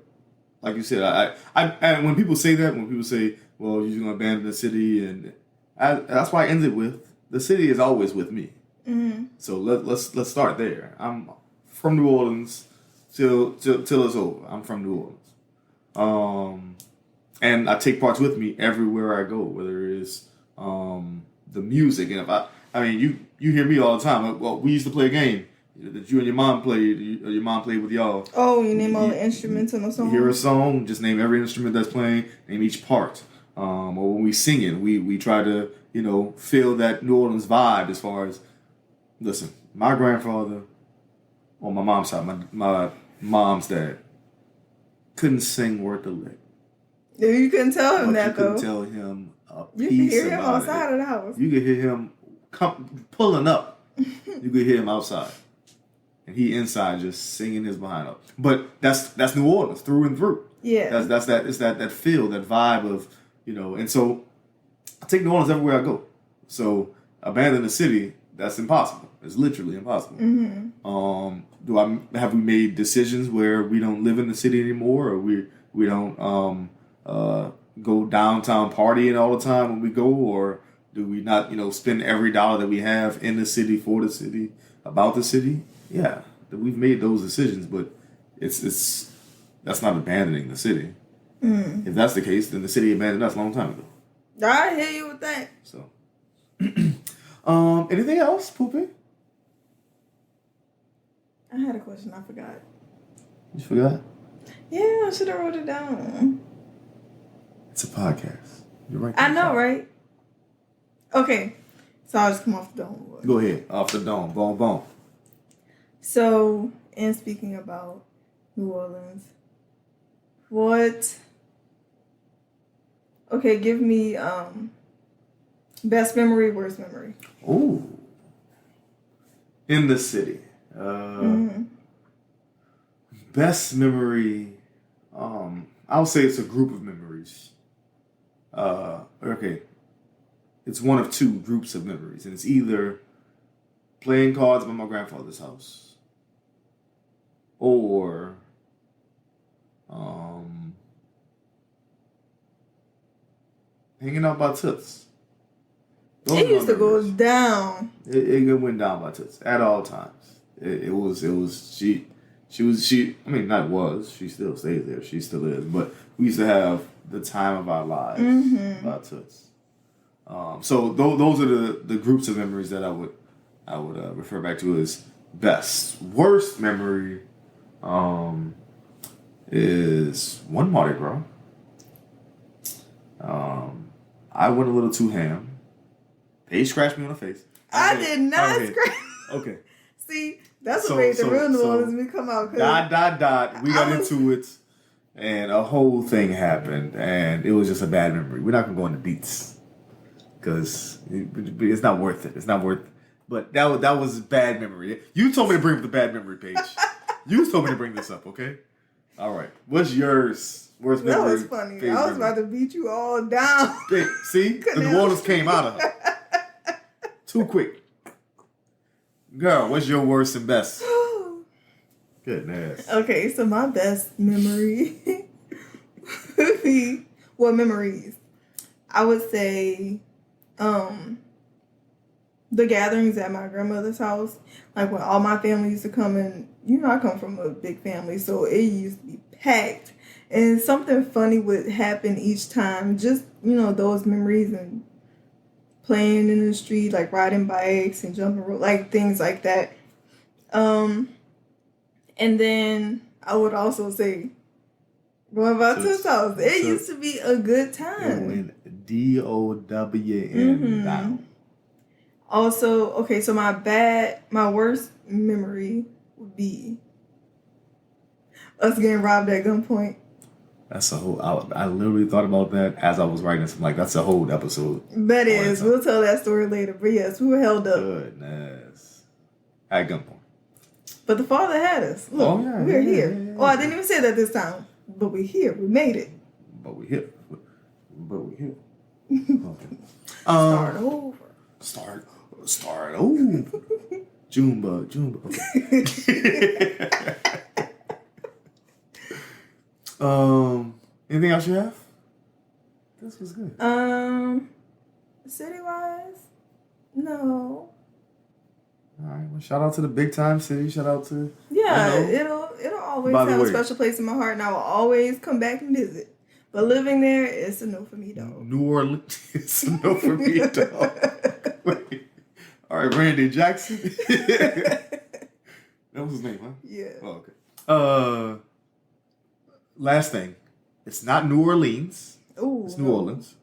like you said, I when people say that, when people say, well, you're going to abandon the city, and that's why I ended with, the city is always with me. Mm-hmm. So let's start there. I'm from New Orleans till it's over. I'm from New Orleans. And I take parts with me everywhere I go, whether it's the music. And if I mean, you hear me all the time. Well, we used to play a game that you and your mom played, or your mom played with y'all. Oh, you name all the instruments in the song? You hear a song, just name every instrument that's playing, name each part. Or when we sing it, we try to, feel that New Orleans vibe as far as, listen, my grandfather, on my mom's side, my mom's dad, couldn't sing worth a lick. You couldn't tell him that, though. You couldn't tell him a piece about it. You could hear him outside of the house. You could hear him pulling up. You could hear him outside. And he inside just singing his behind up. But that's New Orleans through and through. Yeah. It's that feel, that vibe of, and so I take New Orleans everywhere I go. So abandon the city, that's impossible. It's literally impossible. Mm-hmm. Have we made decisions where we don't live in the city anymore, or we don't go downtown partying all the time when we go, or do we not, spend every dollar that we have in the city, for the city, about the city? Yeah, we've made those decisions, but that's not abandoning the city. Mm. If that's the case, then the city abandoned us a long time ago. I hear you with that. So, anything else, Poopy? I had a question. I forgot. You forgot? Yeah, I should have wrote it down. It's a podcast. You're right. I know, right? Okay. So I'll just come off the dome. Go ahead. Off the dome. Boom, boom. So, and speaking about New Orleans, okay, give me best memory, worst memory. Ooh. In the city. Best memory, I'll say it's a group of memories. Okay. It's one of two groups of memories. And it's either playing cards by my grandfather's house or hanging out by Toots. It used to go down. It went down by Toots at all times. It was she still stays there. She still is. But we used to have the time of our lives by Toots. So those are the groups of memories that I would refer back to as best. Worst memory is one Mardi Gras. I went a little too ham. Paige scratched me on the face. I did not scratch. Okay. See, that's what made the real New Orleans me come out. Dot. We got into it, and a whole thing happened, and it was just a bad memory. We're not gonna go into beats because it's not worth it. It's not worth it. But that was a bad memory. You told me to bring up the bad memory, Paige. You told me to bring this up, okay? All right. What's yours? Worst memory? That was funny. I was about to beat you all down. See? The New Orleans came out of her. Too quick. Girl, what's your worst and best? Goodness. Okay, so my best memory would be, memories. I would say the gatherings at my grandmother's house. Like when all my family used to come in. I come from a big family, so it used to be packed. And something funny would happen each time. Just, those memories and playing in the street, like riding bikes and jumping rope, like things like that. And then I would also say, going back to his house, it used to be a good time. DOWN down. Also, okay, so my worst memory would be us getting robbed at gunpoint. That's a whole. I literally thought about that as I was writing this. I'm like, that's a whole episode. That is. We'll tell that story later. But yes, we were held up. Goodness. At gunpoint. But the Father had us. Look, we're here. Yeah. Oh, I didn't even say that this time. But we're here. We made it. But we're here. Okay. Start over. Start over. Junebug. Okay. Anything else you have? This was good. City-wise, no. All right. Well, shout out to the big time city. Shout out to it'll always have a special place in my heart, and I will always come back and visit. But living there, it's a no for me, dog. New Orleans, it's a no for me, dog. Wait. All right, Randy Jackson. That was his name, huh? Yeah. Oh, okay. Last thing, it's not New Orleans. Ooh, it's New Orleans.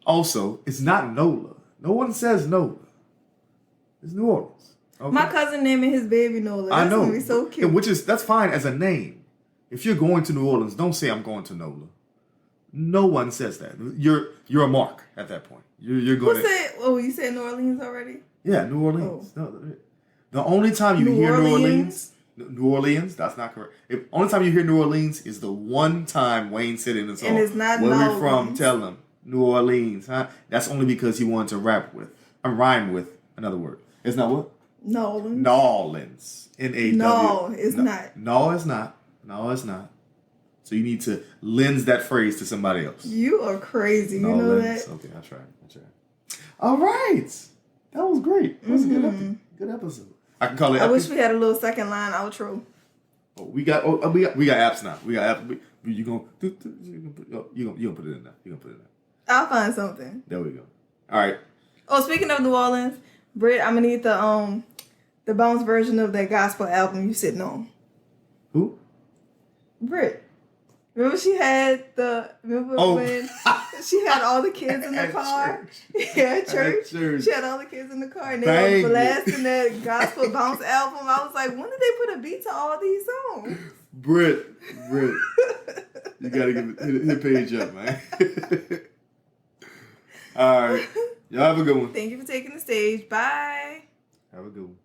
Also, it's not NOLA. No one says NOLA. It's New Orleans. Okay? My cousin naming his baby NOLA. That's gonna be so cute. That's fine as a name. If you're going to New Orleans, don't say I'm going to NOLA. No one says that. You're a mark at that point. You're going. You said New Orleans already? Yeah, New Orleans. Oh. No, the only time you hear New Orleans, that's not correct. Only time you hear New Orleans is the one time Wayne said in the song. And it's not Where we're from, tell them. New Orleans, huh? That's only because he wanted to rhyme with another word. It's not what? Nolans. N-A-W. No, it's not. No, it's not. No, it's not. So you need to lens that phrase to somebody else. You are crazy. You know that? Okay, I tried. All right. That was great. That was a good episode. I can call it. I wish we had a little second line outro. Oh, we got apps now. We got apps. You gonna put it in there. You gonna put it in there. I'll find something. There we go. All right. Oh, speaking of New Orleans, Britt, I'm gonna need the bounce version of that gospel album you sitting on. Who? Britt. Remember she had when She had all the kids in the car. Yeah, at church. She had all the kids in the car, and they were blasting that gospel bounce album. I was like, when did they put a beat to all these songs? Britt, you gotta hit Paige up, man. All right, y'all have a good one. Thank you for taking the stage. Bye. Have a good one.